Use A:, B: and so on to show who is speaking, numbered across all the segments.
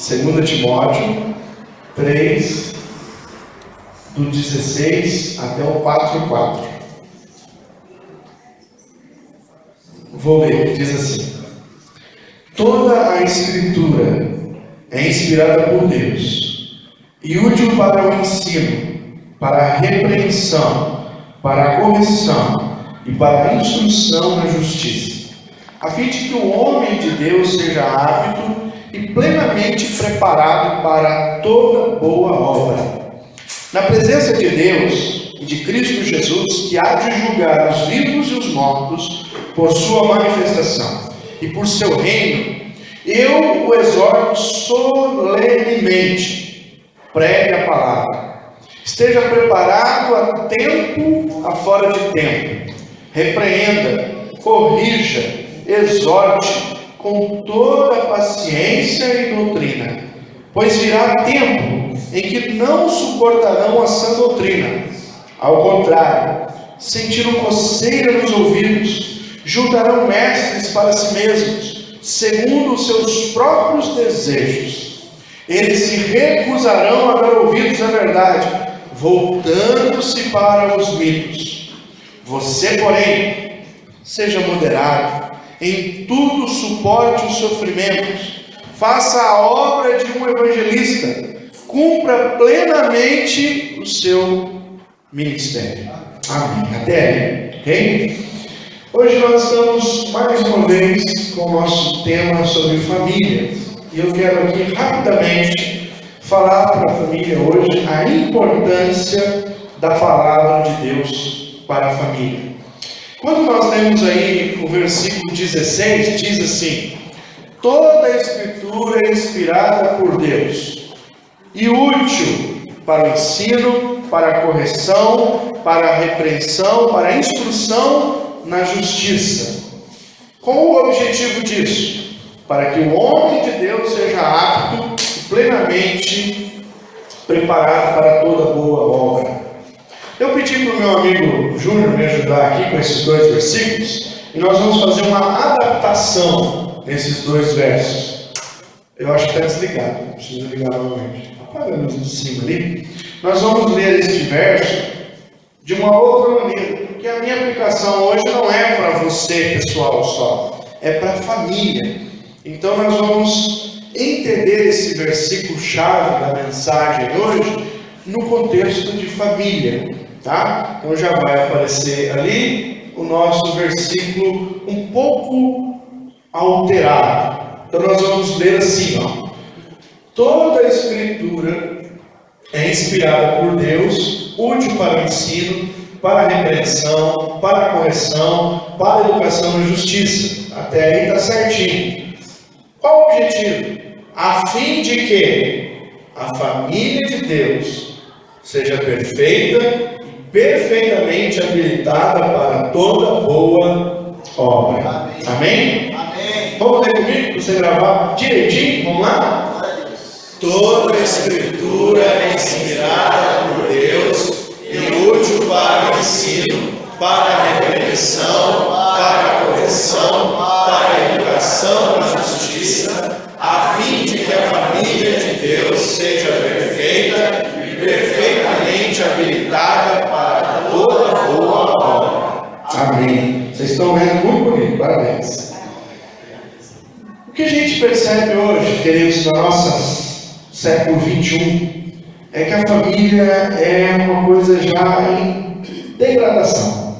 A: 2 Timóteo 3, do 16 até o 4:4. Vou ler, diz assim: toda a Escritura é inspirada por Deus e útil para o ensino, para a repreensão, para a correção e para a instrução na justiça, a fim de que o homem de Deus seja apto e plenamente preparado para toda boa obra. Na presença de Deus e de Cristo Jesus, que há de julgar os vivos e os mortos por sua manifestação e por seu reino, eu o exorto solenemente: pregue a palavra, esteja preparado a tempo, a fora de tempo, repreenda, corrija, exorte com toda paciência e doutrina, pois virá tempo em que não suportarão a sã doutrina. Ao contrário, sentiram coceira nos ouvidos, juntarão mestres para si mesmos, segundo os seus próprios desejos. Eles se recusarão a dar ouvidos à verdade, voltando-se para os mitos. Você, porém, seja moderado, em tudo suporte os sofrimentos, faça a obra de um evangelista, cumpra plenamente o seu ministério. Amém. Até aí, ok? Hoje nós estamos mais uma vez com o nosso tema sobre família. E eu quero aqui rapidamente falar para a família hoje a importância da palavra de Deus para a família. Quando nós lemos aí o versículo 16, diz assim: toda a Escritura é inspirada por Deus e útil para o ensino, para a correção, para a repreensão, para a instrução na justiça. Qual o objetivo disso? Para que o homem de Deus seja apto e plenamente preparado para toda boa obra. Eu pedi para o meu amigo Júnior me ajudar aqui com esses dois versículos, e nós vamos fazer uma adaptação nesses dois versos. Eu acho que está desligado, preciso ligar novamente. Apaga a luz de cima ali. Nós vamos ler este verso de uma outra maneira, porque a minha aplicação hoje não é para você, pessoal, só, é para a família. Então nós vamos entender esse versículo-chave da mensagem hoje no contexto de família, tá? Então já vai aparecer ali o nosso versículo um pouco alterado. Então nós vamos ler assim, ó: toda a Escritura é inspirada por Deus, útil para o ensino, para a repreensão, para a correção, para a educação na justiça. Até aí está certinho. Qual o objetivo? A fim de que a família de Deus seja perfeita e perfeitamente habilitada para toda boa obra. Amém? Amém? Vamos ler comigo para você gravar direitinho? Vamos lá? Toda a Escritura é inspirada por Deus e útil para o ensino, para a repreensão, para a correção, para a educação na justiça, a fim de que a família de Deus seja perfeita e perfeitamente habilitada para toda boa obra. Amém. Vocês estão vendo muito bonito, parabéns. O que a gente percebe hoje, queridos, no nosso século 21, é que a família é uma coisa já em degradação.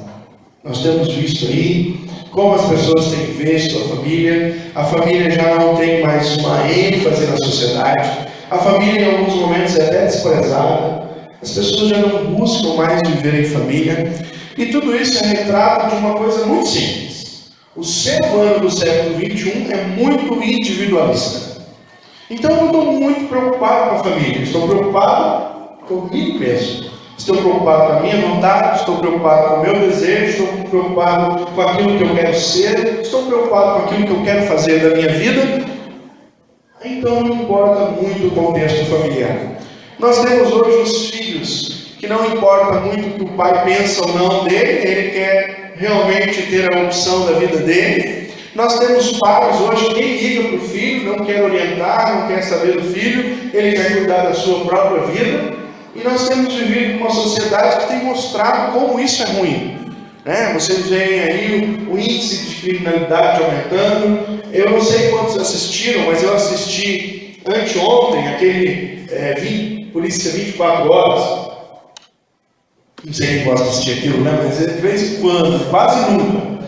A: Nós temos visto aí como as pessoas têm visto a família já não tem mais uma ênfase na sociedade, a família em alguns momentos é até desprezada, as pessoas já não buscam mais viver em família, e tudo isso é retrato de uma coisa muito simples. O ser humano do século 21 é muito individualista. Então eu não estou muito preocupado com a família, estou preocupado comigo mesmo. Estou preocupado com a minha vontade, estou preocupado com o meu desejo, estou preocupado com aquilo que eu quero ser, estou preocupado com aquilo que eu quero fazer da minha vida. Então não importa muito o contexto familiar. Nós temos hoje os filhos que não importa muito o que o pai pensa ou não dele, ele quer realmente ter a opção da vida dele. Nós temos pais hoje que nem ligam para o filho, não quer orientar, não quer saber do filho, ele quer cuidar da sua própria vida. E nós temos vivido uma sociedade que tem mostrado como isso é ruim. Vocês veem aí o índice de criminalidade aumentando. Eu não sei quantos assistiram, mas eu assisti anteontem aquele Polícia 24 Horas. Não sei quem gosta de assistir aquilo, né? Mas de vez em quando, quase nunca.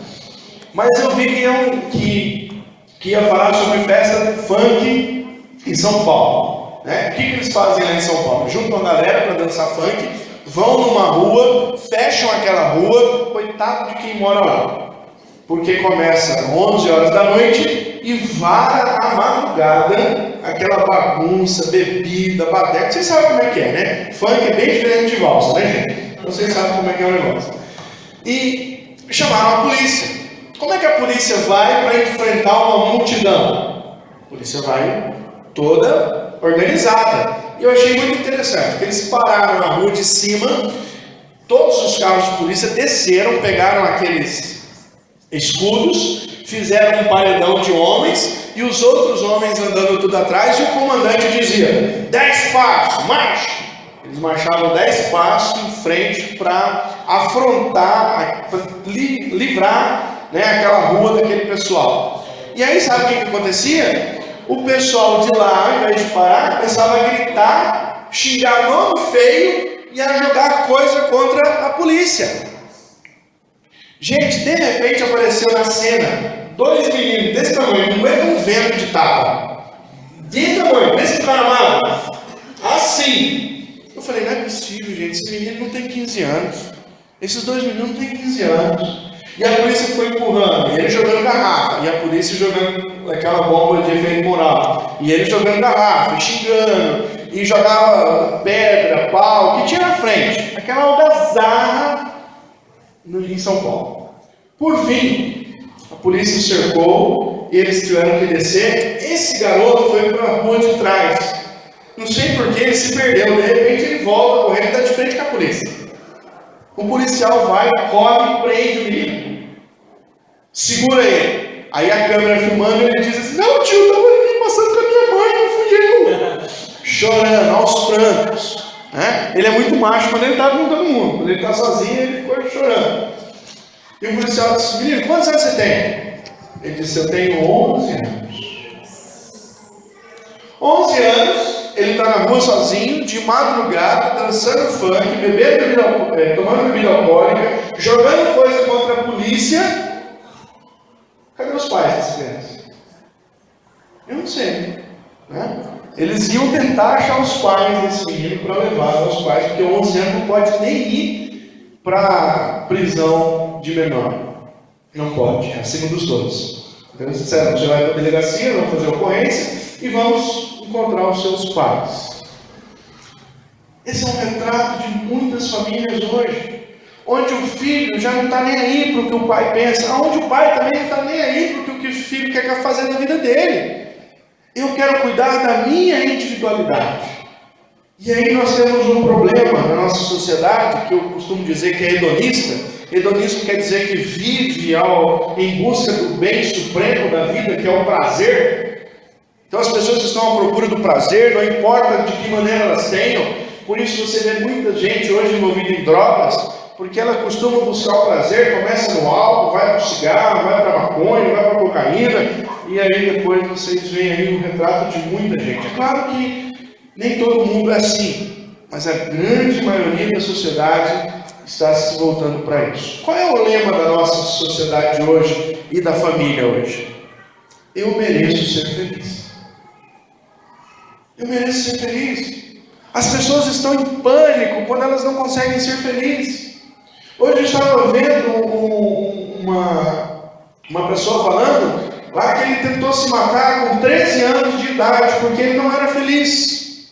A: Mas eu vi que ia falar sobre festa funk em São Paulo. O que eles fazem lá em São Paulo? Juntam a galera para dançar funk, vão numa rua, fecham aquela rua, coitado de quem mora lá. Porque começa 11 horas da noite e vara a madrugada, aquela bagunça, bebida, bateca. Vocês sabem como é que é, né? Funk é bem diferente de valsa, né, gente? Então vocês sabem como é que é o negócio. E chamaram a polícia. Como é que a polícia vai para enfrentar uma multidão? A polícia vai toda organizada. E eu achei muito interessante, porque eles pararam na rua de cima, todos os carros de polícia desceram, pegaram aqueles escudos, fizeram um paredão de homens, e os outros homens andando tudo atrás, e o comandante dizia, 10 passos, marcha! Eles marchavam 10 passos em frente para afrontar, para livrar aquela rua daquele pessoal. E aí sabe o que acontecia? O pessoal de lá, ao invés de parar, começava a gritar, xingar nome feio e a jogar coisa contra a polícia. Gente, de repente apareceu na cena 2 meninos desse tamanho, não é um vento de tapa, desse tamanho, desse tamanho, assim. Eu falei, não é possível, gente, esse menino não tem 15 anos, esses 2 meninos não têm 15 anos. E a polícia foi empurrando, e ele jogando garrafa, e a polícia jogando aquela bomba de efeito moral, e ele jogando garrafa, e xingando, e jogava pedra, pau, que tinha na frente, aquela algazarra em São Paulo. Por fim, a polícia cercou, e eles tiveram que descer. Esse garoto foi para a rua de trás, não sei porque ele se perdeu, de repente ele volta correndo e está de frente com a polícia. O policial vai, corre, prende o menino, segura ele. Aí a câmera filmando, ele diz assim, não tio, estava aqui passando com a minha mãe, não fui eu. Chorando, aos prantos. Ele é muito macho quando ele está com todo mundo. Quando ele está sozinho, ele ficou chorando. E o policial disse, menino, quantos anos você tem? Ele disse, eu tenho 11 anos. 11 anos. Ele está na rua sozinho, de madrugada, dançando funk, tomando bebida alcoólica, jogando coisa contra a polícia. Cadê os pais dessa criança? Eu não sei. Eles iam tentar achar os pais desse menino para levar aos pais, porque 11 anos não pode nem ir para prisão de menor. Não pode, é acima dos 12. Então eles disseram, você vai para a delegacia, vamos fazer ocorrência e vamos encontrar os seus pais. Esse é um retrato de muitas famílias hoje, onde o filho já não está nem aí para o que o pai pensa, onde o pai também não está nem aí para o que o filho quer fazer na vida dele. Eu quero cuidar da minha individualidade. E aí nós temos um problema na nossa sociedade, que eu costumo dizer que é hedonista. Hedonismo quer dizer que vive em busca do bem supremo da vida, que é o prazer. Então as pessoas estão à procura do prazer, não importa de que maneira elas tenham. Por isso você vê muita gente hoje envolvida em drogas, porque ela costuma buscar o prazer, começa no álcool, vai para o cigarro, vai para a maconha, vai para a cocaína, e aí depois vocês veem aí um retrato de muita gente. É claro que nem todo mundo é assim, mas a grande maioria da sociedade está se voltando para isso. Qual é o lema da nossa sociedade hoje e da família hoje? Eu mereço ser feliz. Eu mereço ser feliz. As pessoas estão em pânico quando elas não conseguem ser felizes. Hoje eu estava vendo uma pessoa falando lá que ele tentou se matar com 13 anos de idade porque ele não era feliz.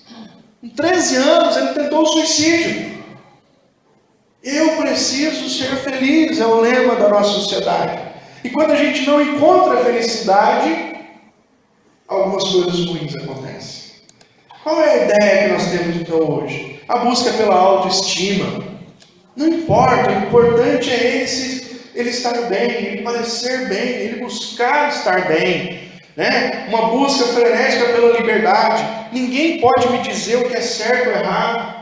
A: Com 13 anos ele tentou o suicídio. Eu preciso ser feliz, é o lema da nossa sociedade. E quando a gente não encontra a felicidade, algumas coisas ruins acontecem. Qual é a ideia que nós temos então hoje? A busca pela autoestima. Não importa, o importante é ele estar bem, ele parecer bem, ele buscar estar bem, né? Uma busca frenética pela liberdade. Ninguém pode me dizer o que é certo ou errado.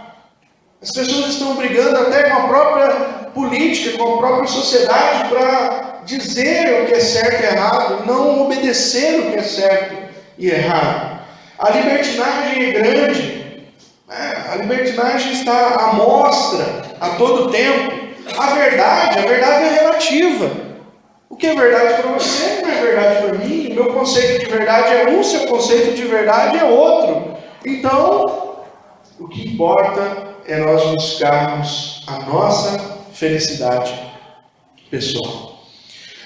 A: As pessoas estão brigando até com a própria política, com a própria sociedade para dizer o que é certo e errado, não obedecer o que é certo e errado. A libertinagem é grande, né? A libertinagem está à mostra a todo tempo. A verdade é relativa. O que é verdade para você não é verdade para mim. O meu conceito de verdade é um, seu conceito de verdade é outro. Então, o que importa é nós buscarmos a nossa felicidade pessoal.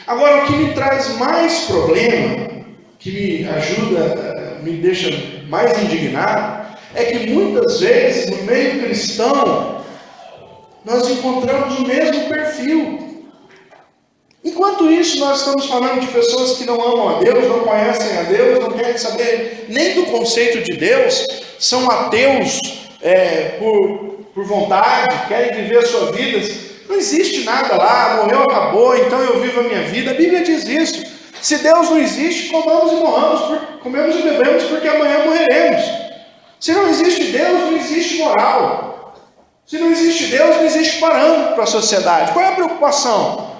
A: Agora, o que me traz mais problema, que me ajuda, me deixa mais indignado, é que muitas vezes no meio cristão nós encontramos o mesmo perfil. Enquanto isso, nós estamos falando de pessoas que não amam a Deus, não conhecem a Deus, não querem saber nem do conceito de Deus, são ateus por vontade, querem viver a sua vida. Não existe nada lá, morreu, acabou, então eu vivo a minha vida. A Bíblia diz isso. Se Deus não existe, comamos e morramos, comemos e bebemos, porque amanhã morreremos. Se não existe Deus, não existe moral. Se não existe Deus, não existe parâmetro para a sociedade. Qual é a preocupação?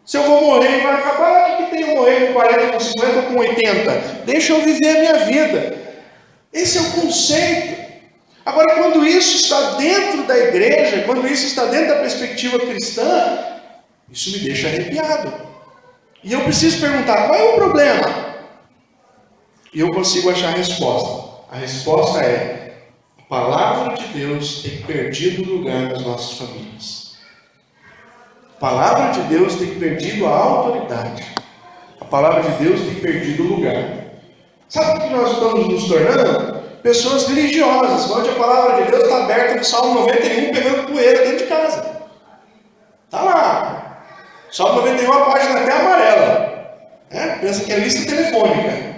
A: Se eu vou morrer e vai acabar, o que tem eu morrer com 40, com 50 ou com 80? Deixa eu viver a minha vida. Esse é o conceito. Agora, quando isso está dentro da igreja, quando isso está dentro da perspectiva cristã, isso me deixa arrepiado. E eu preciso perguntar, qual é o problema? E eu consigo achar a resposta. A resposta é: a palavra de Deus tem perdido lugar nas nossas famílias. A palavra de Deus tem perdido a autoridade. A palavra de Deus tem perdido o lugar. Sabe o que nós estamos nos tornando? Pessoas religiosas, onde a palavra de Deus está aberta no Salmo 91, pegando poeira dentro de casa. Está lá. Salmo 91, a página até amarela. Pensa que é lista telefônica.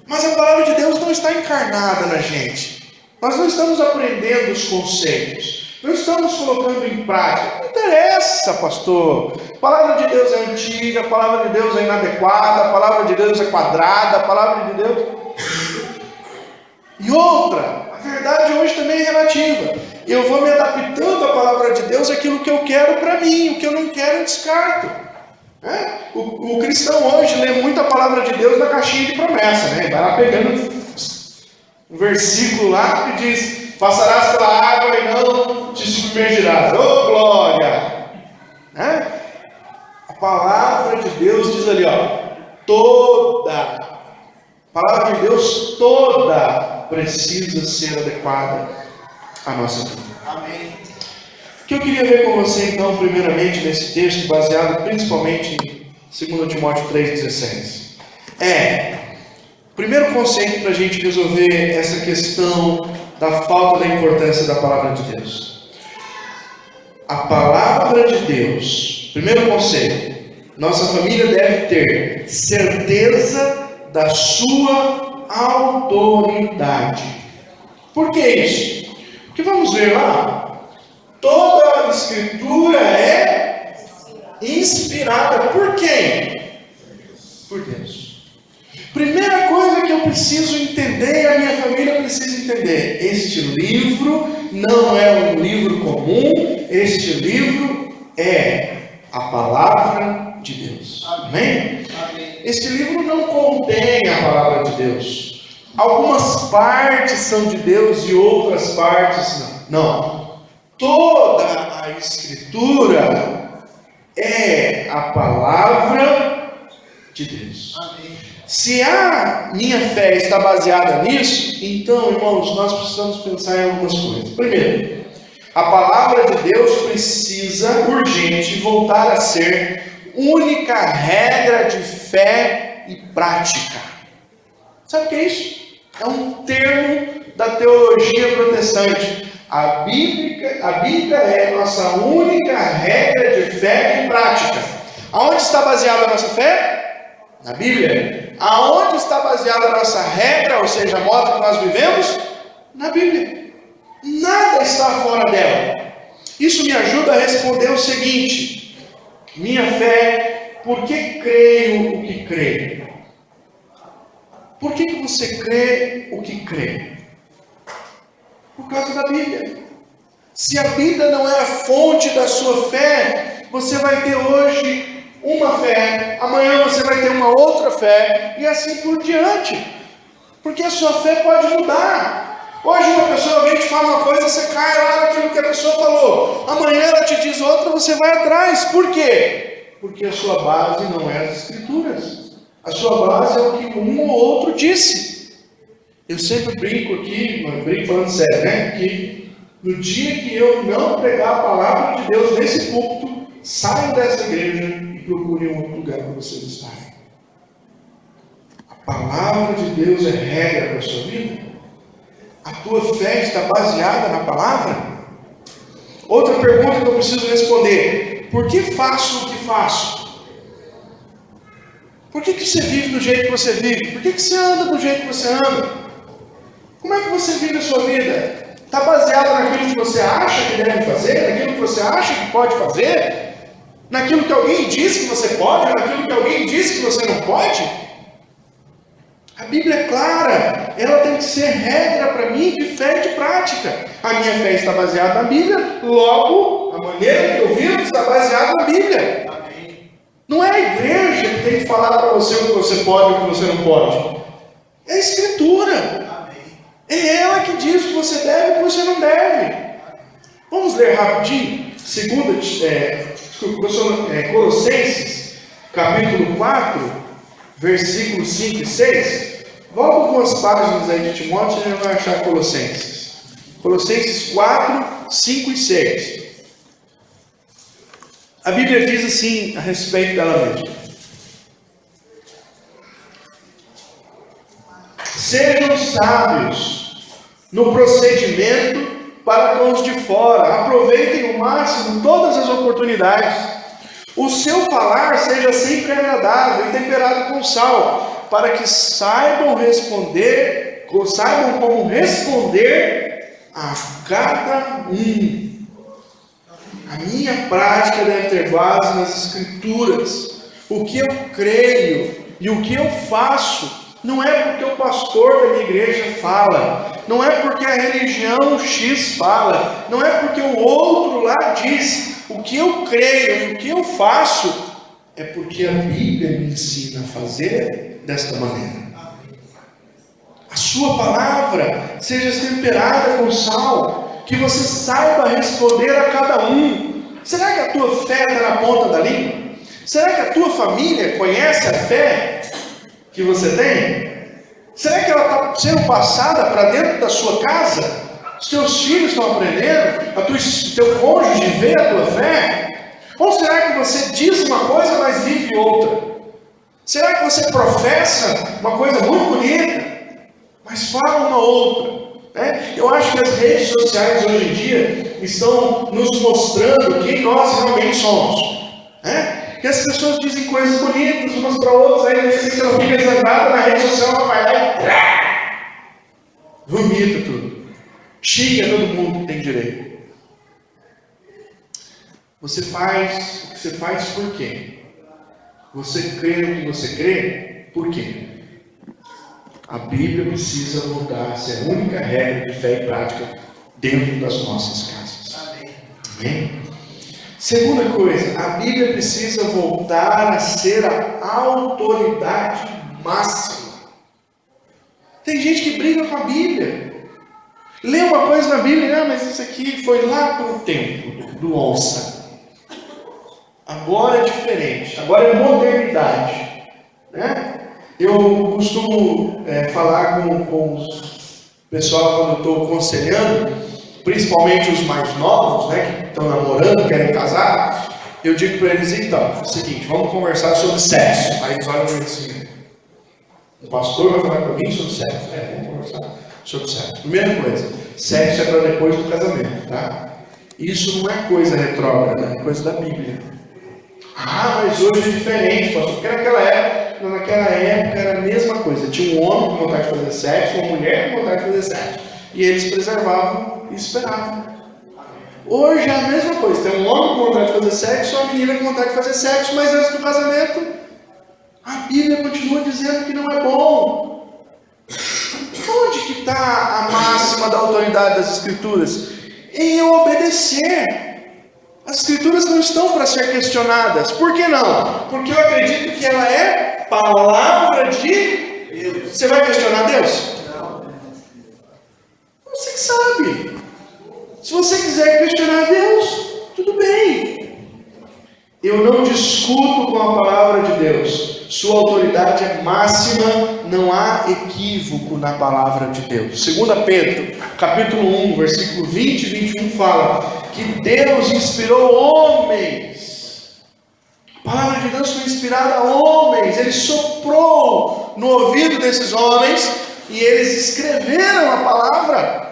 A: Mas a palavra de Deus não está encarnada na gente. Nós não estamos aprendendo os conceitos. Não estamos colocando em prática. Não interessa, pastor. A palavra de Deus é antiga, a palavra de Deus é inadequada, a palavra de Deus é quadrada, a palavra de Deus... E outra, a verdade hoje também é relativa. Eu vou me adaptando à palavra de Deus, aquilo que eu quero para mim, o que eu não quero eu descarto. O cristão hoje lê muito a palavra de Deus na caixinha de promessa, né? Vai lá pegando um versículo lá que diz: passarás pela água e não te submergirás. Oh, glória! A palavra de Deus diz ali, toda. A palavra de Deus toda precisa ser adequada à nossa vida. Amém. O que eu queria ver com você, então, primeiramente, nesse texto, baseado principalmente em 2 Timóteo 3,16, o primeiro conceito para a gente resolver essa questão da falta da importância da palavra de Deus. A palavra de Deus, primeiro conceito, nossa família deve ter certeza da sua autoridade. Por que isso? Porque vamos ver lá, toda a escritura é inspirada por quem? Por Deus. Primeira coisa que eu preciso entender, e a minha família precisa entender: este livro não é um livro comum, este livro é a palavra de Deus. Amém? Este livro não contém a palavra de Deus. Algumas partes são de Deus e outras partes não. Não. Toda a escritura é a palavra de Deus. Amém. Se a minha fé está baseada nisso, então, irmãos, nós precisamos pensar em algumas coisas. Primeiro, a palavra de Deus precisa, urgente, voltar a ser única regra de fé e prática. Sabe o que é isso? É um termo da teologia protestante. A Bíblia é a nossa única regra de fé e prática. Aonde está baseada a nossa fé? Na Bíblia. Aonde está baseada a nossa regra, ou seja, a modo que nós vivemos? Na Bíblia. Nada está fora dela. Isso me ajuda a responder o seguinte: Minha fé, por que creio o que creio? Por que você crê o que crê? Por causa da Bíblia. Se a Bíblia não é a fonte da sua fé, você vai ter hoje uma fé, amanhã você vai ter uma outra fé, e assim por diante. Porque a sua fé pode mudar. Hoje uma pessoa vem te fala uma coisa, você cai lá naquilo que a pessoa falou. Amanhã ela te diz outra, você vai atrás. Por quê? Porque a sua base não é as Escrituras. A sua base é o que um ou outro disse. Eu sempre brinco aqui, mas brinco falando sério, né? Que no dia que eu não pregar a palavra de Deus nesse púlpito, saiam dessa igreja e procurem um outro lugar para vocês estarem. A palavra de Deus é regra para a sua vida? A tua fé está baseada na palavra? Outra pergunta que eu preciso responder: por que faço o que faço? Por que você vive do jeito que você vive? Por que você anda do jeito que você anda? Como é que você vive a sua vida? Está baseado naquilo que você acha que deve fazer? Naquilo que você acha que pode fazer? Naquilo que alguém diz que você pode? Naquilo que alguém diz que você não pode? A Bíblia é clara, ela tem que ser regra para mim de fé e de prática. A minha fé está baseada na Bíblia, logo, a maneira que eu vivo está baseada na Bíblia. Amém. Não é a igreja que tem que falar para você o que você pode e o que você não pode. É a Escritura. Amém. É ela que diz o que você deve e o que você não deve. Vamos ler rapidinho, Colossenses, capítulo 4, versículos 5 e 6. Volta algumas páginas aí de Timóteo, você já vai achar Colossenses. Colossenses 4, 5 e 6. A Bíblia diz assim a respeito dela mesma: sejam sábios no procedimento para com os de fora, aproveitem ao máximo todas as oportunidades. O seu falar seja sempre agradável e temperado com sal, para que saibam como responder a cada um. A minha prática deve ter base nas Escrituras. O que eu creio e o que eu faço não é porque o pastor da minha igreja fala, não é porque a religião X fala, não é porque o outro lá diz. O que eu creio e o que eu faço é porque a Bíblia me ensina a fazer desta maneira. A sua palavra seja temperada com sal, que você saiba responder a cada um. Será que a tua fé está na ponta da língua? Será que a tua família conhece a fé que você tem? Será que ela está sendo passada para dentro da sua casa? Os teus filhos estão aprendendo? Teu cônjuge vê a tua fé? Ou será que você diz uma coisa, mas vive outra? Será que você professa uma coisa muito bonita, mas fala uma outra? Eu acho que as redes sociais hoje em dia estão nos mostrando quem nós realmente somos. Que as pessoas dizem coisas bonitas umas para outras, aí você não fica zangrada na rede social, ela vai lá e vomita tudo. Xinga todo mundo que tem direito. Você faz o que você faz por quê? Você crê no que você crê por quê? A Bíblia precisa voltar a ser a única regra de fé e prática dentro das nossas casas. Amém? Segunda coisa, a Bíblia precisa voltar a ser a autoridade máxima. Tem gente que briga com a Bíblia. Lê uma coisa na Bíblia, mas isso aqui foi lá para o tempo do onça. Agora é diferente, agora é modernidade. Eu costumo falar com o pessoal quando eu estou aconselhando, principalmente os mais novos, que estão namorando, querem casar. Eu digo para eles: então, é o seguinte, vamos conversar sobre sexo. Aí eles olham para mim assim: o pastor vai falar para mim sobre sexo? Vamos conversar sobre sexo. Primeira coisa, sexo é para depois do casamento, tá? Isso não é coisa retrógrada, é coisa da Bíblia. Ah, mas hoje é diferente, pastor, porque naquela época era a mesma coisa. Tinha um homem com vontade de fazer sexo, uma mulher com vontade de fazer sexo. E eles preservavam e esperavam. Hoje é a mesma coisa. Tem um homem com vontade de fazer sexo, uma menina com vontade de fazer sexo, mas antes do casamento, a Bíblia continua dizendo que não é bom. Onde que está a máxima da autoridade das Escrituras? Em eu obedecer. As Escrituras não estão para ser questionadas. Por que não? Porque eu acredito que ela é palavra de Deus. Você vai questionar Deus? Não. Você que sabe. Se você quiser questionar Deus, tudo bem. Eu não discuto com a palavra de Deus. Sua autoridade é máxima, não há equívoco na palavra de Deus. 2 Pedro, capítulo 1, versículo 20 e 21 fala que Deus inspirou homens. A palavra de Deus foi inspirada a homens. Ele soprou no ouvido desses homens e eles escreveram a palavra.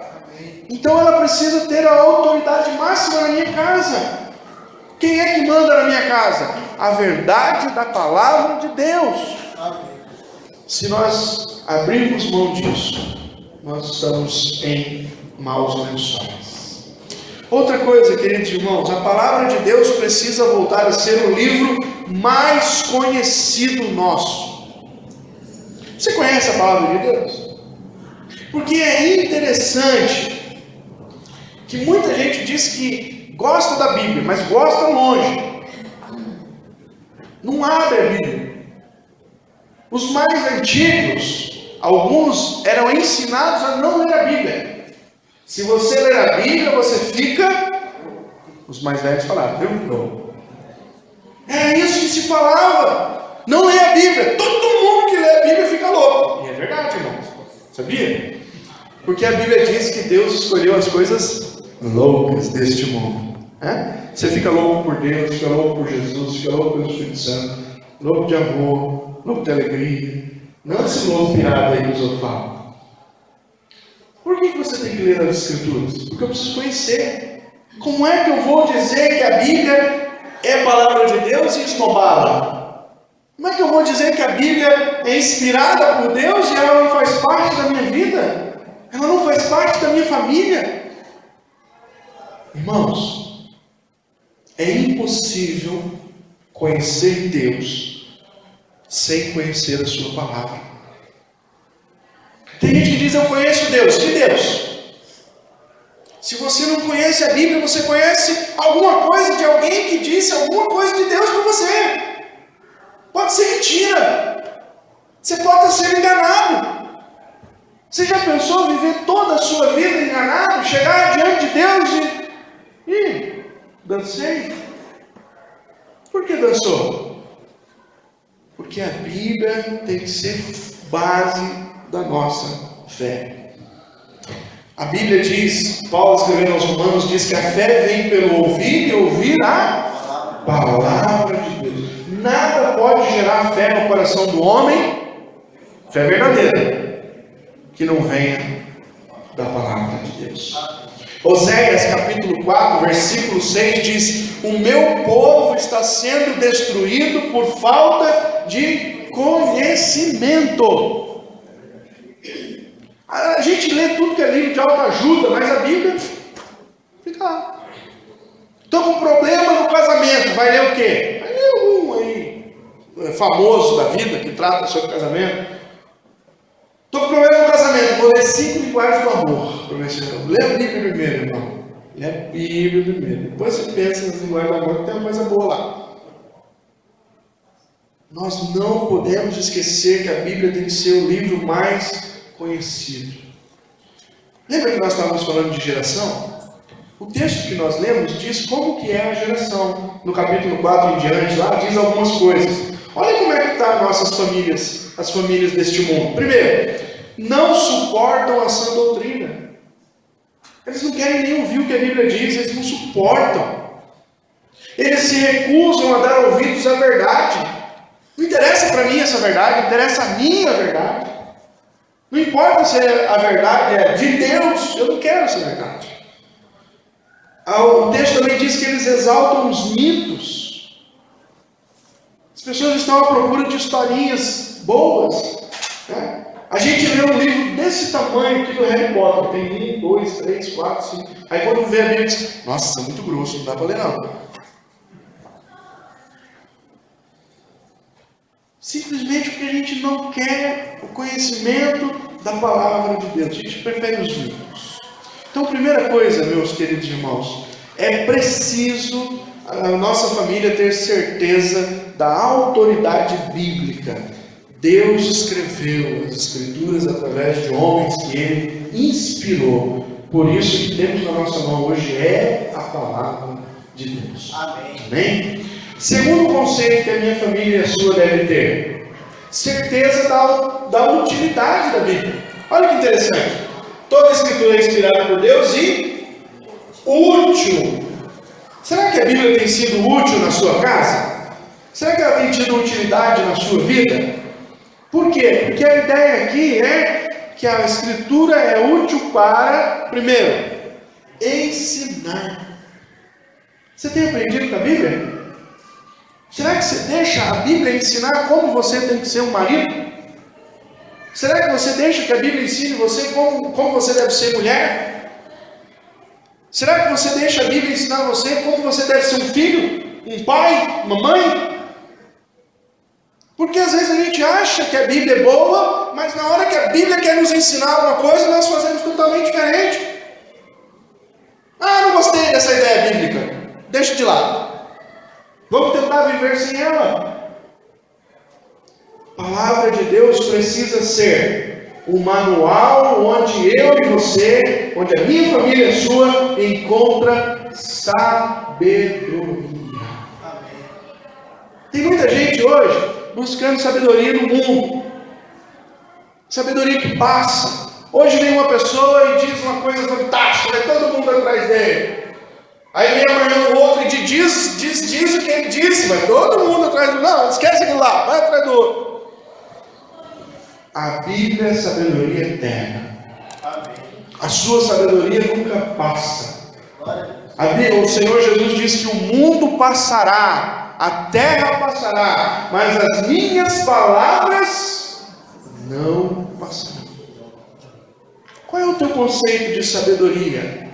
A: Então ela precisa ter a autoridade máxima na minha casa. Quem é que manda na minha casa? A verdade da palavra de Deus. Se nós abrirmos mão disso, nós estamos em maus lençóis. Outra coisa, queridos irmãos, a palavra de Deus precisa voltar a ser o livro mais conhecido nosso. Você conhece a palavra de Deus? Porque é interessante que muita gente diz que gosta da Bíblia, mas gosta longe. Não abre a Bíblia. Os mais antigos, alguns eram ensinados a não ler a Bíblia. Se você ler a Bíblia, você fica... Os mais velhos falaram, viu? Não. Era isso que se falava. Não lê a Bíblia. Todo mundo que lê a Bíblia fica louco. E é verdade, irmãos. Sabia? Porque a Bíblia diz que Deus escolheu as coisas loucas deste mundo. Você fica louco por Deus, fica louco por Jesus, fica louco pelo Espírito Santo, louco de amor, louco de alegria. Não esse louco pirado aí que os outros falam. Por que você tem que ler as Escrituras? Porque eu preciso conhecer. Como é que eu vou dizer que a Bíblia é a palavra de Deus e esnobá-la? Como é que eu vou dizer que a Bíblia é inspirada por Deus e ela não faz parte da minha vida? Ela não faz parte da minha família? Irmãos, é impossível conhecer Deus sem conhecer a sua palavra. Tem gente que diz, eu conheço Deus. Que Deus? Se você não conhece a Bíblia, você conhece alguma coisa de alguém que disse alguma coisa de Deus para você. Pode ser mentira. Você pode estar sendo enganado. Você já pensou viver toda a sua vida enganado? Chegar diante de Deus e dancei. Por que dançou? Porque a Bíblia tem que ser base da nossa fé. A Bíblia diz, Paulo escrevendo aos Romanos, diz que a fé vem pelo ouvir e ouvir a palavra de Deus. Nada pode gerar fé no coração do homem, fé verdadeira, que não venha da palavra de Deus. Oséias capítulo 4, versículo 6 diz, o meu povo está sendo destruído por falta de conhecimento. A gente lê tudo que é livro de autoajuda, mas a Bíblia fica lá. Estou com problema no casamento, vai ler o quê? Vai ler algum aí famoso da vida que trata sobre casamento. Estou com problema no casamento, vou ler 5 linguagens do amor. Lê a Bíblia primeiro, irmão. Lê a Bíblia primeiro. Depois você pensa nas linguagens do amor, que tem uma coisa boa lá. Nós não podemos esquecer que a Bíblia tem que ser o livro mais conhecido. Lembra que nós estávamos falando de geração? O texto que nós lemos diz como que é a geração. No capítulo 4 em diante, lá diz algumas coisas. Olha como é que estão nossas famílias, as famílias deste mundo. Primeiro, não suportam a sã doutrina. Eles não querem nem ouvir o que a Bíblia diz, eles não suportam. Eles se recusam a dar ouvidos à verdade. Não interessa para mim essa verdade, interessa a minha verdade. Não importa se a verdade é de Deus, eu não quero essa verdade. O texto também diz que eles exaltam os mitos. As pessoas estão à procura de historinhas boas, né? A gente lê um livro desse tamanho aqui do Harry Potter, tem 1, 2, 3, 4, 5. Aí quando vê a Bíblia, diz: nossa, é muito grosso, não dá para ler não. Simplesmente porque a gente não quer o conhecimento da palavra de Deus. A gente prefere os livros. Então, primeira coisa, meus queridos irmãos, é preciso a nossa família ter certeza da autoridade bíblica. Deus escreveu as Escrituras através de homens que Ele inspirou. Por isso que temos na nossa mão hoje é a palavra de Deus.
B: Amém.
A: Amém? Segundo conceito que a minha família e a sua devem ter: certeza da utilidade da Bíblia. Olha que interessante. Toda a Escritura é inspirada por Deus e útil. Será que a Bíblia tem sido útil na sua casa? Será que ela tem tido utilidade na sua vida? Por quê? Porque a ideia aqui é que a Escritura é útil para, primeiro, ensinar. Você tem aprendido com a Bíblia? Será que você deixa a Bíblia ensinar como você tem que ser um marido? Será que você deixa que a Bíblia ensine você como você deve ser mulher? Será que você deixa a Bíblia ensinar você como você deve ser um filho, um pai, uma mãe? Porque às vezes a gente acha que a Bíblia é boa, mas na hora que a Bíblia quer nos ensinar alguma coisa, nós fazemos totalmente diferente. Ah, não gostei dessa ideia bíblica. Deixa de lado. Vamos tentar viver sem ela. A palavra de Deus precisa ser um manual onde eu e você, onde a minha família e a sua, encontra sabedoria. Tem muita gente hoje buscando sabedoria no mundo. Sabedoria que passa. Hoje vem uma pessoa e diz uma coisa fantástica, vai todo mundo atrás dele. Aí vem amanhã o outro e diz o que ele disse, vai todo mundo atrás do... Não, esquece aquilo lá, vai atrás do outro. A Bíblia é sabedoria eterna. A sua sabedoria nunca passa. O Senhor Jesus disse que o mundo passará, a terra passará, mas as minhas palavras não passarão. Qual é o teu conceito de sabedoria?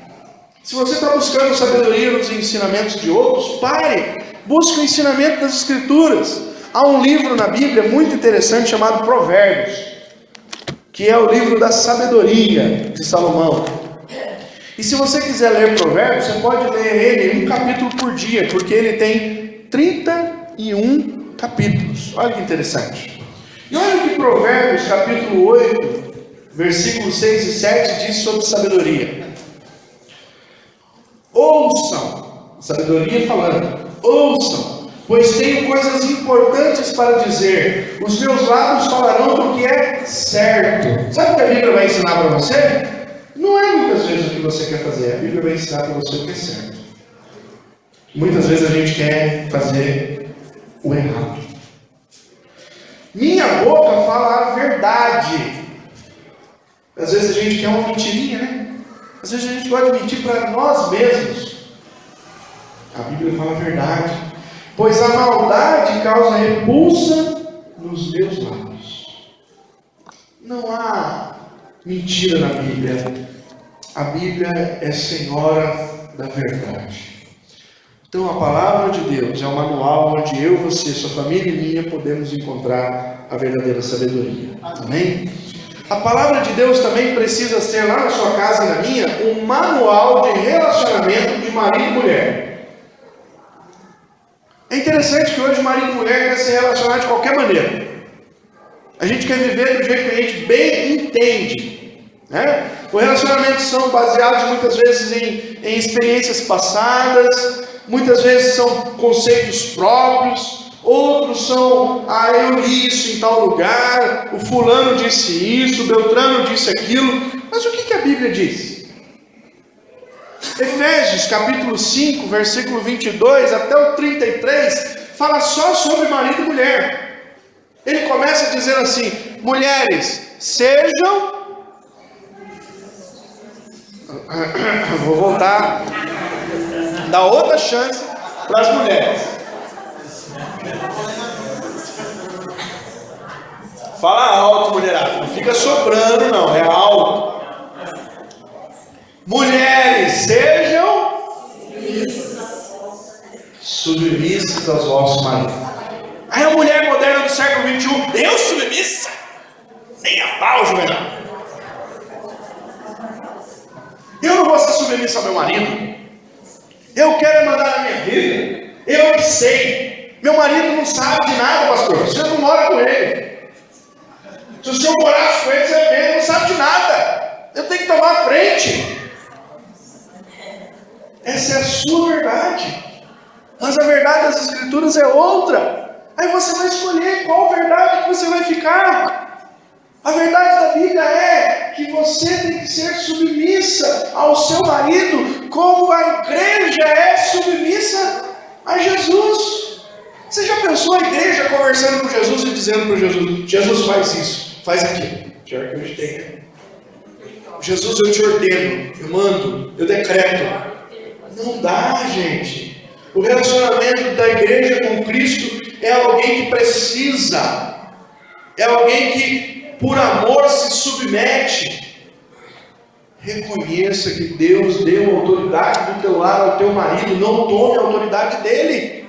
A: Se você está buscando sabedoria nos ensinamentos de outros, pare, busque o ensinamento das Escrituras. Há um livro na Bíblia muito interessante chamado Provérbios, que é o livro da sabedoria de Salomão. E se você quiser ler Provérbios, você pode ler ele um capítulo por dia, porque ele tem 31 capítulos. Olha que interessante. E olha o que Provérbios capítulo 8, versículos 6 e 7 diz sobre sabedoria. Ouçam, sabedoria falando, ouçam, pois tenho coisas importantes para dizer, os meus lábios falarão do que é certo. Sabe o que a Bíblia vai ensinar para você? Não é muitas vezes o que você quer fazer, a Bíblia vai ensinar para você o que é certo. Muitas vezes a gente quer fazer o errado. Minha boca fala a verdade. Às vezes a gente quer uma mentirinha, né? Às vezes a gente gosta de mentir para nós mesmos. A Bíblia fala a verdade. Pois a maldade causa repulsa nos meus lábios. Não há mentira na Bíblia. A Bíblia é senhora da verdade. Então a palavra de Deus é um manual onde eu, você, sua família e minha podemos encontrar a verdadeira sabedoria. Amém? A palavra de Deus também precisa ser lá na sua casa e na minha um manual de relacionamento de marido e mulher. É interessante que hoje marido e mulher quer se relacionar de qualquer maneira. A gente quer viver do jeito que a gente bem entende, né? Os relacionamentos são baseados muitas vezes em experiências passadas, muitas vezes são conceitos próprios. Outros são, eu li isso em tal lugar, o fulano disse isso, o Beltrano disse aquilo. Mas o que a Bíblia diz? Efésios capítulo 5, versículo 22 até o 33, fala só sobre marido e mulher. Ele começa dizendo assim: mulheres, sejam... Vou voltar, dar outra chance para as mulheres. Fala alto, mulherada. Não fica soprando, não. É alto. Mulheres, sejam submissas aos vossos maridos. Aí a mulher moderna do século XXI, eu submissa? Nem a pau, Juvenal. Eu não vou ser submissa ao meu marido. Eu quero mandar na minha vida. Eu sei. Meu marido não sabe de nada, pastor. Você não mora com ele. Se o senhor morasse com ele, você vê, ele não sabe de nada. Eu tenho que tomar a frente. Essa é a sua verdade. Mas a verdade das Escrituras é outra. Aí você vai escolher qual verdade que você vai ficar. A verdade da Bíblia é que você tem que ser submissa ao seu marido, como a igreja é submissa a Jesus. Você já pensou a igreja conversando com Jesus e dizendo para Jesus: Jesus, faz isso, faz aquilo. Pior que hoje tem. Jesus, eu te ordeno, eu mando, eu decreto. Não dá, gente. O relacionamento da igreja com Cristo é alguém que precisa, é alguém que por amor se submete. Reconheça que Deus deu autoridade do teu lado ao teu marido, não tome a autoridade dele.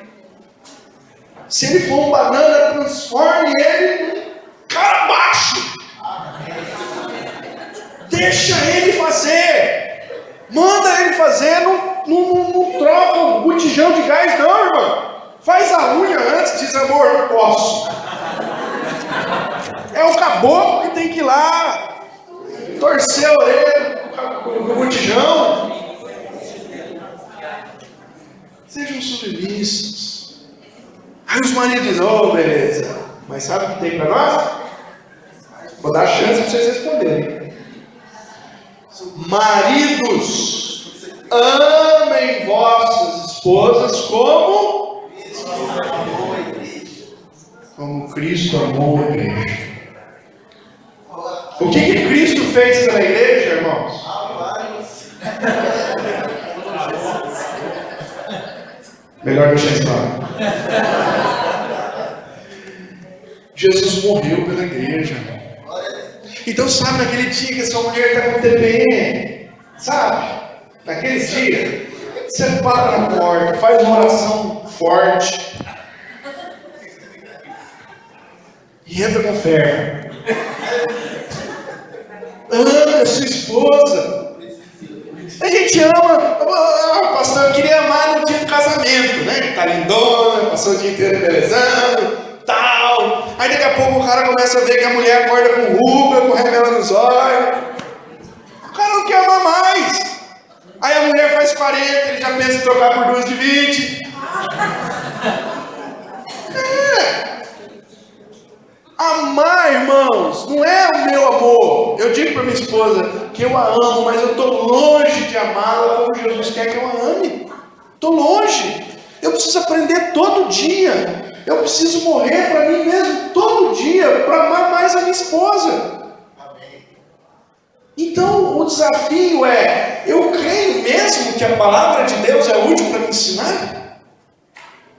A: Se ele for um banana, transforme ele cara abaixo. Deixa ele fazer. Manda ele fazer, não troca o botijão de gás não, irmão. Faz a unha antes, diz amor, eu posso. É o caboclo que tem que ir lá torcer a orelha do botijão. Sejam submissos. Aí os maridos dizem: oh, beleza, mas sabe o que tem para nós? Vou dar a chance para vocês responderem. Maridos, amem vossas esposas como Cristo amou a igreja. O que Cristo fez pela igreja, irmãos? Melhor deixar isso claro. Jesus morreu pela igreja. Então, sabe, naquele dia que a sua mulher está com TPM, sabe? Naquele dia, você para na porta, faz uma oração forte e entra com fé. Ama a sua esposa. A gente ama. Pastor, eu queria amar no dia do casamento, né? Tá lindona, passou o dia inteiro belezando, tal. Aí daqui a pouco o cara começa a ver que a mulher acorda com ruga, com remela nos olhos. O cara não quer amar mais. Aí a mulher faz 40, ele já pensa em trocar por 2 de 20. Amar, irmãos, não é o meu amor. Eu digo para minha esposa que eu a amo, mas eu estou longe de amá-la como Jesus quer que eu a ame. Estou longe. Eu preciso aprender todo dia. Eu preciso morrer para mim mesmo todo dia para amar mais a minha esposa. Então o desafio é: eu creio mesmo que a palavra de Deus é útil para me ensinar?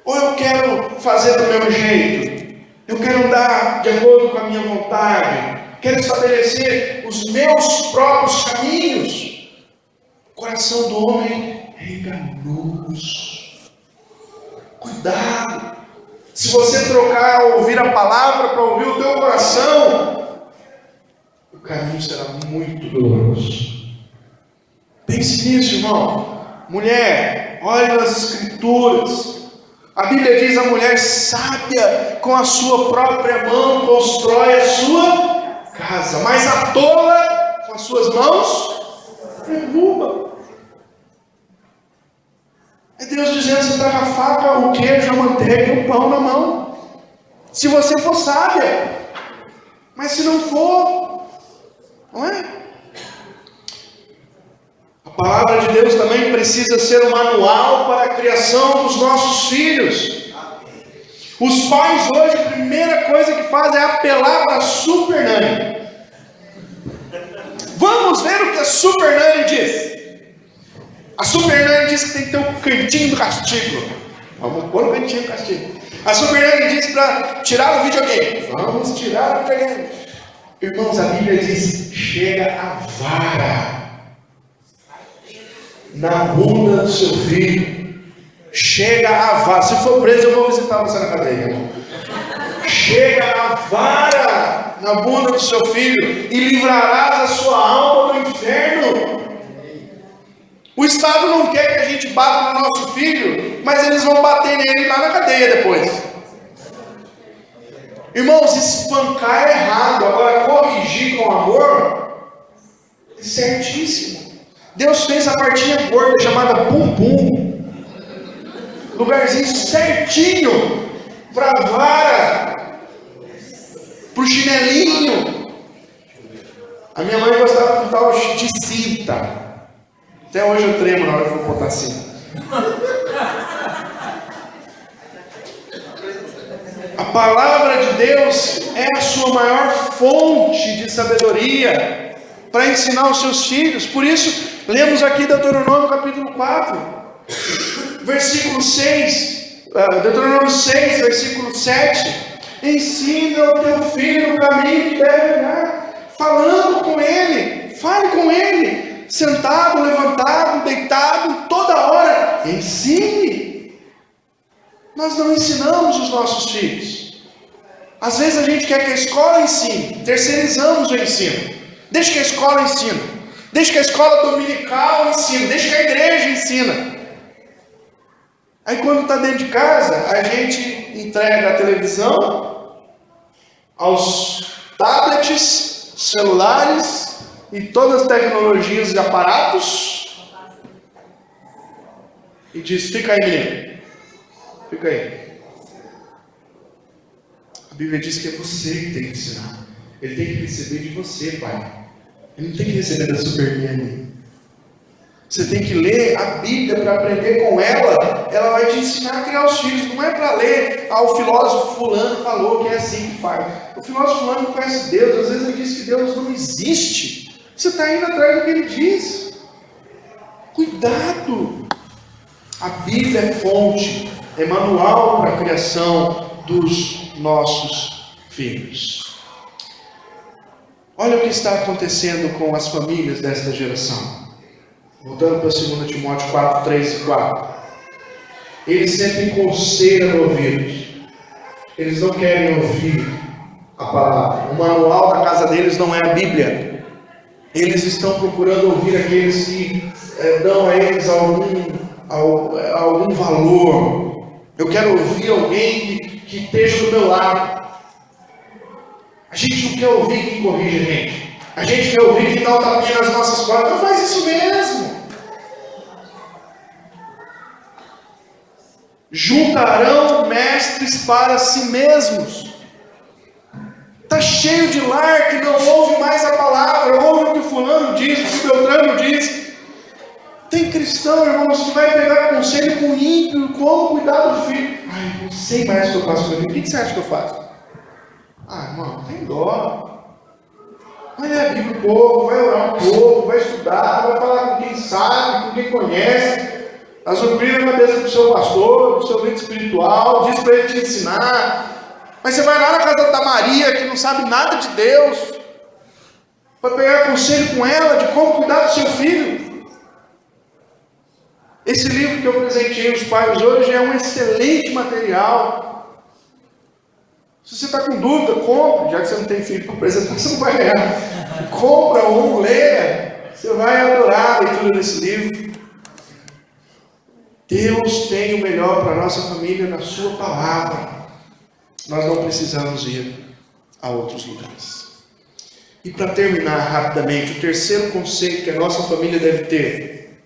A: Ou eu quero fazer do meu jeito? Eu quero andar de acordo com a minha vontade? Quero estabelecer os meus próprios caminhos? O coração do homem é enganoso. Cuidado. Se você trocar ouvir a palavra para ouvir o teu coração, o caminho será muito doloroso. Pense nisso, irmão. Mulher, olhe nas Escrituras. A Bíblia diz: a mulher sábia com a sua própria mão constrói a sua casa, mas a tola com as suas mãos derruba. É Deus dizendo: você está com a faca, o queijo, a manteiga e o pão na mão. Se você for sábia, mas se não for, não é? A palavra de Deus também precisa ser um manual para a criação dos nossos filhos. Os pais hoje, a primeira coisa que fazem é apelar para a Super Nanny. Vamos ver o que a Super Nanny diz. A Super Nanny diz que tem que ter um cantinho do castigo. Vamos pôr o cantinho do castigo. A Superman diz para tirar o videogame. Vamos tirar o videogame. Irmãos, a Bíblia diz: chega a vara na bunda do seu filho. Chega a vara. Se for preso, eu vou visitar você na cadeia, irmão. Chega a vara na bunda do seu filho e livrarás a sua alma do inferno. O Estado não quer que a gente bata no nosso filho, mas eles vão bater nele lá na cadeia depois. Irmãos, espancar é errado, agora corrigir com amor é certíssimo. Deus fez a partinha gorda chamada bumbum, lugarzinho certinho para a vara, para o chinelinho. A minha mãe gostava de tal de cinta. Até hoje eu tremo na hora que eu vou botar cinta. A palavra de Deus é a sua maior fonte de sabedoria para ensinar os seus filhos. Por isso, lemos aqui Deuteronômio capítulo 4, versículo 6, Deuteronômio 6, versículo 7. Ensina ao teu filho o caminho que deve andar, falando com ele, fale com ele, sentado, levantado, deitado, toda hora, ensine. Nós não ensinamos os nossos filhos. Às vezes a gente quer que a escola ensine, terceirizamos o ensino. Deixa que a escola ensine, deixa que a escola dominical ensine, deixa que a igreja ensina. Aí quando está dentro de casa, a gente entrega a televisão aos tablets, celulares e todas as tecnologias e aparatos e diz: fica aí, menino, fica aí. A Bíblia diz que é você que tem que ensinar. Ele tem que receber de você, pai. Ele não tem que receber da Superman. Você tem que ler a Bíblia para aprender com ela. Ela vai te ensinar a criar os filhos. Não é para ler: o filósofo fulano falou que é assim que faz. O filósofo fulano não conhece Deus. Às vezes ele diz que Deus não existe. Você está indo atrás do que ele diz. Cuidado. A Bíblia é fonte, é manual para a criação dos nossos filhos. Olha o que está acontecendo com as famílias desta geração. Voltando para 2 Timóteo 4, 3 e 4. Eles sentem coceira no ouvido. Eles não querem ouvir a palavra. O manual da casa deles não é a Bíblia. Eles estão procurando ouvir aqueles que dão a eles algum valor. Eu quero ouvir alguém que esteja do meu lado. A gente não quer ouvir quem corrige a gente. A gente quer ouvir quem dá o tapinha nas nossas costas. Não faz isso mesmo. Juntarão mestres para si mesmos. Está cheio de lar que não ouve mais a palavra, ouve o que fulano diz, o que Beltrano diz. Tem cristão, irmãos, que vai pegar conselho com ímpio, como cuidar do filho. Ai, não sei mais o que eu faço com meu filho. O que você acha que eu faço? Irmão, tem dó. Vai ler a Bíblia um pouco, vai orar um pouco, vai estudar, vai falar com quem sabe, com quem conhece. As opiniões na cabeça do seu pastor, do seu líder espiritual, diz para ele te ensinar. Mas você vai lá na casa da Maria, que não sabe nada de Deus, para pegar conselho com ela de como cuidar do seu filho. Esse livro que eu presenteei os pais hoje é um excelente material. Se você está com dúvida, compre. Já que você não tem filho para apresentar, você não vai ganhar. Compra um, leia. Você vai adorar a leitura desse livro. Deus tem o melhor para a nossa família na sua palavra. Nós não precisamos ir a outros lugares. E para terminar rapidamente, o terceiro conceito que a nossa família deve ter: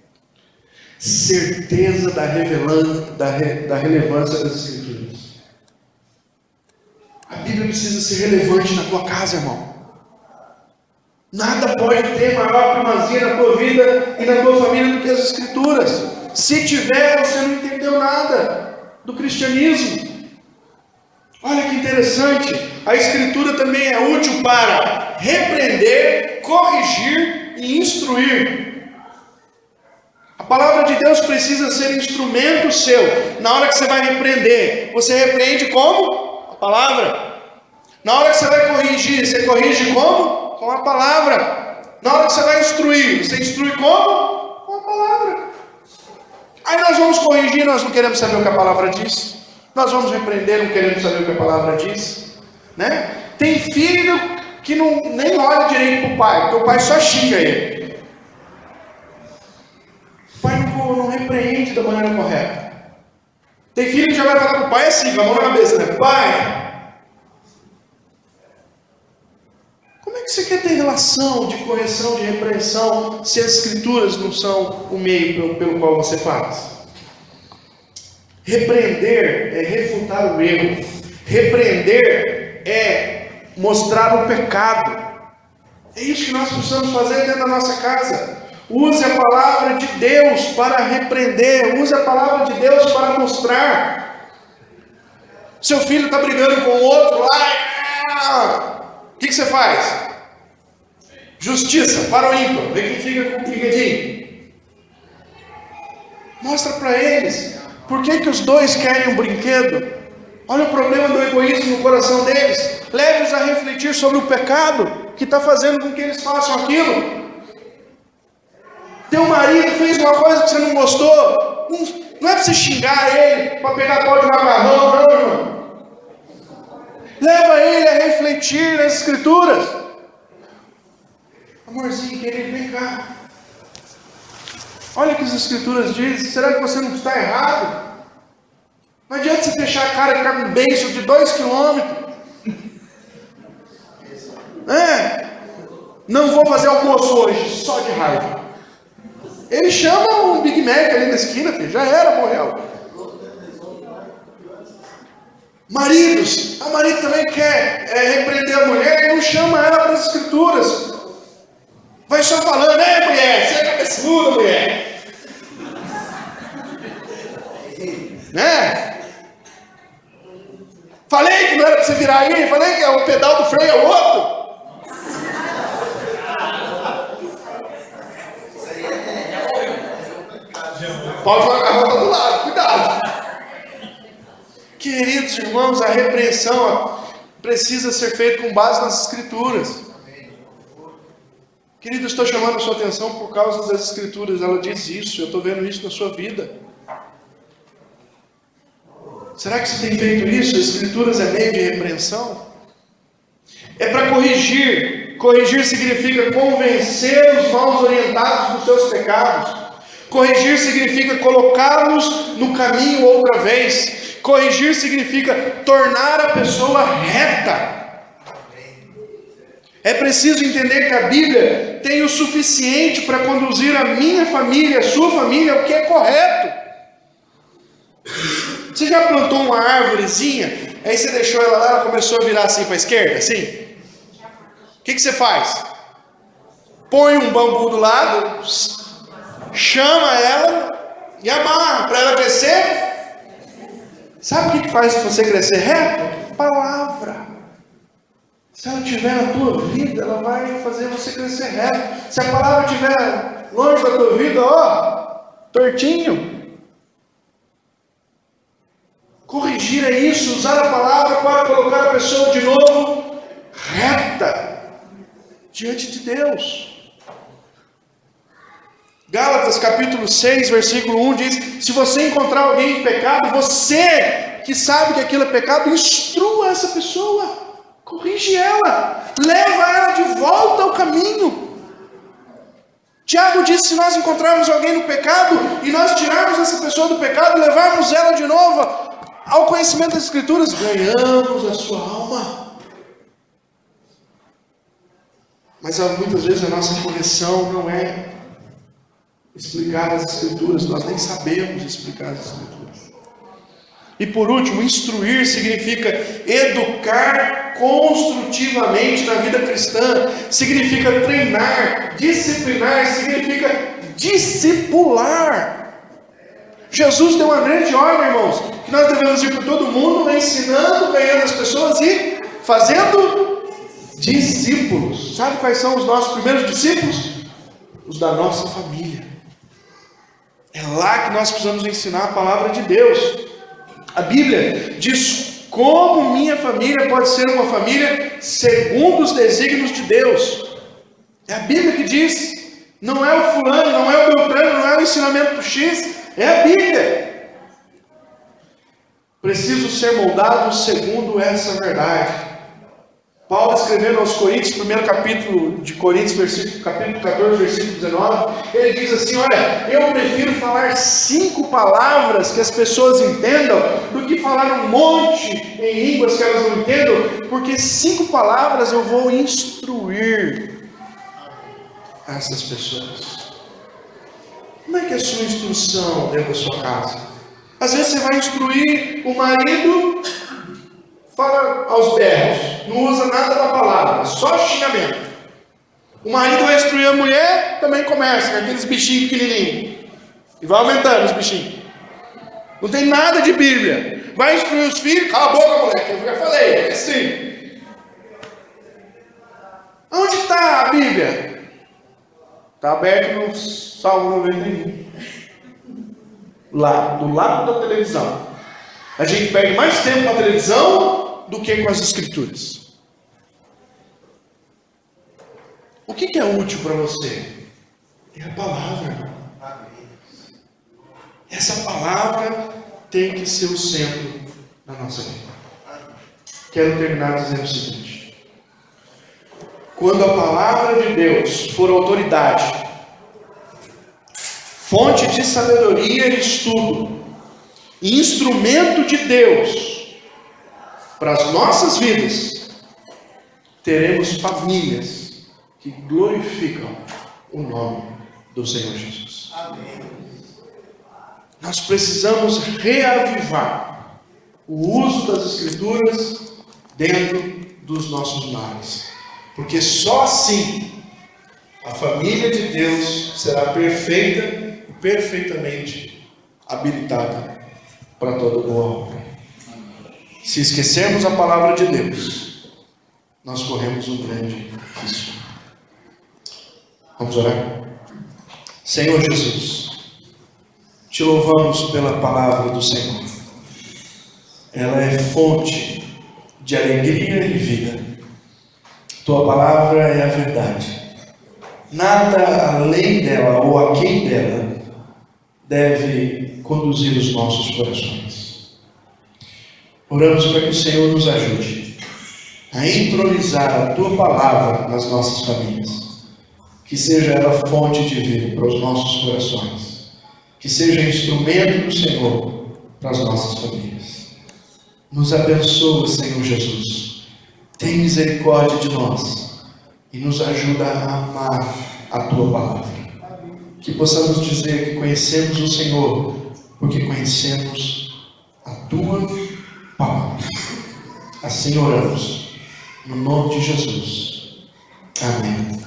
A: certeza da relevância das Escrituras. A Bíblia precisa ser relevante na tua casa, irmão. Nada pode ter maior primazia na tua vida e na tua família do que as Escrituras. Se tiver, você não entendeu nada do cristianismo. Olha que interessante. A Escritura também é útil para repreender, corrigir e instruir. A palavra de Deus precisa ser instrumento seu. Na hora que você vai repreender, você repreende como? A palavra. Na hora que você vai corrigir, você corrige como? Com a palavra. Na hora que você vai instruir, você instrui como? Com a palavra. Aí nós vamos corrigir, nós não queremos saber o que a palavra diz. Nós vamos repreender, não queremos saber o que a palavra diz, né? Tem filho que nem olha direito para o pai, porque o pai só xinga ele. O pai não repreende da maneira correta. Tem filho que já vai falar para o pai assim, com a mão na cabeça, né? Pai, como é que você quer ter relação de correção, de repreensão, se as escrituras não são o meio pelo qual você faz? Repreender é refutar o erro. Repreender é mostrar o pecado. É isso que nós precisamos fazer dentro da nossa casa. Use a palavra de Deus para repreender. Use a palavra de Deus para mostrar. Seu filho está brigando com o outro lá. O que você faz? Justiça para o ímpar. Vê quem fica com o brigadinho. Mostra para eles. Por que os dois querem um brinquedo? Olha o problema do egoísmo no coração deles. Leve-os a refletir sobre o pecado que está fazendo com que eles façam aquilo. Teu marido fez uma coisa que você não gostou. Não é para você xingar ele, para pegar pó de macarrão, não, irmão. Leva ele a refletir nas escrituras. Amorzinho, querido, vem cá. Olha o que as escrituras dizem. Será que você não está errado? Não adianta você fechar a cara e ficar com um beijo de 2 quilômetros. Não vou fazer almoço hoje, só de raiva. Ele chama um Big Mac ali na esquina, filho. Já era, morreu. Maridos, a marido também quer repreender a mulher e não chama ela para as escrituras. Vai só falando, mulher, você é cabeçuda, mulher. Né? Falei que não era para você virar aí, falei que o pedal do freio é o outro. Pode jogar a volta do lado, cuidado. Queridos irmãos, a repreensão precisa ser feita com base nas escrituras. Querido, estou chamando a sua atenção por causa das escrituras. Ela diz isso, eu estou vendo isso na sua vida. Será que você tem feito isso? As escrituras é meio de repreensão? É para corrigir. Corrigir significa convencer os mal orientados dos seus pecados. Corrigir significa colocá-los no caminho outra vez. Corrigir significa tornar a pessoa reta. É preciso entender que a Bíblia tem o suficiente para conduzir a minha família, a sua família, ao que é correto. Você já plantou uma árvorezinha, aí você deixou ela lá, ela começou a virar assim para a esquerda, assim? O que você faz? Põe um bambu do lado, chama ela e amarra para ela crescer. Sabe o que faz você crescer reto? Palavra. Se ela estiver na tua vida, ela vai fazer você crescer reto. Se a palavra estiver longe da tua vida, tortinho. Corrigir é isso, usar a palavra para colocar a pessoa de novo reta diante de Deus. Gálatas capítulo 6, versículo 1 diz: se você encontrar alguém em pecado, você que sabe que aquilo é pecado, instrua essa pessoa. Corrige ela, leva ela de volta ao caminho. Tiago disse: se nós encontrarmos alguém no pecado e nós tirarmos essa pessoa do pecado e levarmos ela de novo ao conhecimento das escrituras, ganhamos a sua alma. Mas muitas vezes a nossa correção não é explicar as escrituras, nós nem sabemos explicar as escrituras. E por último, instruir significa educar construtivamente na vida cristã, significa treinar, disciplinar, significa discipular. Jesus deu uma grande ordem, irmãos, que nós devemos ir por todo mundo, ensinando, ganhando as pessoas e fazendo discípulos. Sabe quais são os nossos primeiros discípulos? Os da nossa família. É lá que nós precisamos ensinar a palavra de Deus. A Bíblia diz como minha família pode ser uma família segundo os desígnios de Deus. É a Bíblia que diz, não é o fulano, não é o beltrano, não é o ensinamento do X, é a Bíblia. Preciso ser moldado segundo essa verdade. Paulo escrevendo aos Coríntios, primeiro capítulo de Coríntios, capítulo 14, versículo 19, ele diz assim, olha, eu prefiro falar 5 palavras que as pessoas entendam, do que falar um monte em línguas que elas não entendam, porque 5 palavras eu vou instruir essas pessoas. Como é que é a sua instrução dentro da sua casa? Às vezes você vai instruir o marido, fala aos berros, não usa nada da palavra, só xingamento. O marido vai instruir a mulher, também começa com aqueles bichinhos pequenininhos, e vai aumentando os bichinhos. Não tem nada de Bíblia. Vai instruir os filhos, cala a boca, moleque, eu já falei, é assim. Onde está a Bíblia? Está aberto no Salmo 91. Lá, do lado da televisão. A gente perde mais tempo com a televisão do que com as escrituras. O que é útil para você? É a palavra. Essa palavra tem que ser o centro da nossa vida. Quero terminar dizendo o seguinte: quando a palavra de Deus for autoridade, fonte de sabedoria e estudo, e instrumento de Deus para as nossas vidas, teremos famílias que glorificam o nome do Senhor Jesus. Amém. Nós precisamos reavivar o uso das Escrituras dentro dos nossos lares, porque só assim a família de Deus será perfeita e perfeitamente habilitada para toda boa obra. Se esquecermos a palavra de Deus, nós corremos um grande risco. Vamos orar? Senhor Jesus, te louvamos pela palavra do Senhor. Ela é fonte de alegria e vida. Tua palavra é a verdade. Nada além dela ou aquém dela deve conduzir os nossos corações. Oramos para que o Senhor nos ajude a entronizar a tua palavra nas nossas famílias. Que seja ela fonte de vida para os nossos corações. Que seja instrumento do Senhor para as nossas famílias. Nos abençoa, Senhor Jesus. Tem misericórdia de nós e nos ajuda a amar a tua palavra. Que possamos dizer que conhecemos o Senhor, porque conhecemos a tua palavra. Assim oramos, no nome de Jesus. Amém.